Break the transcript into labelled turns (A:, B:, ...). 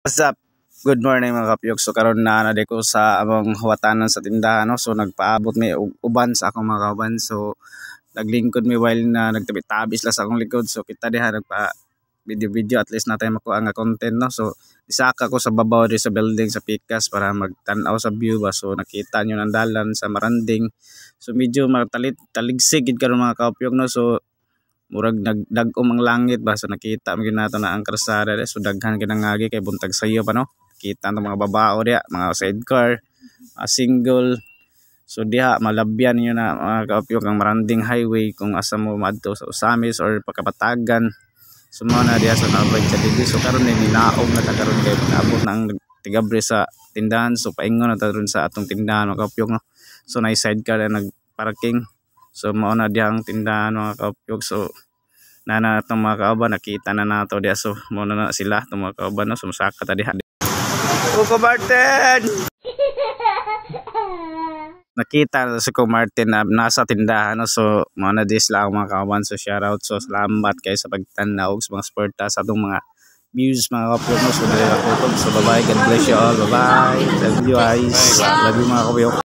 A: What's up? Good morning mga kapyok. So karon na ko sa among huwatanan sa tindahan no. So nagpaabot mi uban sa akong mga kauban. So naglingkod mi while na nagtabi-tabis la sa akong likod. So kita diha nagpa video at least natin makuha nga content no. So isaka ko sa babaw di sa building sa Pikas para magtan-aw sa view ba. So nakita nyo ng dalan sa Maranding. So medyo taligsig gid karon mga kapyok no. So murag nagdag-om ang langit ba, so nakita mo nato na ang karsada so daghan kinangagi kay buntag sayo pa no. Kita ng mga babao diha, mga sidecar, single. So diha malabyan niyo na mga kaopyok ang Maranding Highway kung asa mo maadto sa Usamis or Pagkapatagan. So mao na diha sa Nalbay sa Dili. So karon ni ninaog na ta karon kay naabot na ang tigabre sa tindahan. So paingon na ta ron sa atong tindahan mga kaopyok no. So na sidecar na nagparking. So mao na diha ang tindahan mga kaopyok. So na itong mga kauban nakita na nato diha. So muna na sila itong mga kauban no. Sumusaka ta diha. Kuko Martin! Nakita na si Kuko Martin na nasa tindahan no. So muna dis lang mga kauban. So shout out. So salamat kayo sa pagtanaw sa mga sporta sa itong mga views mga kaopyok no. So dali ako. So bye bye. God bless you all. Bye bye. Love you guys. Love you mga kaopyok.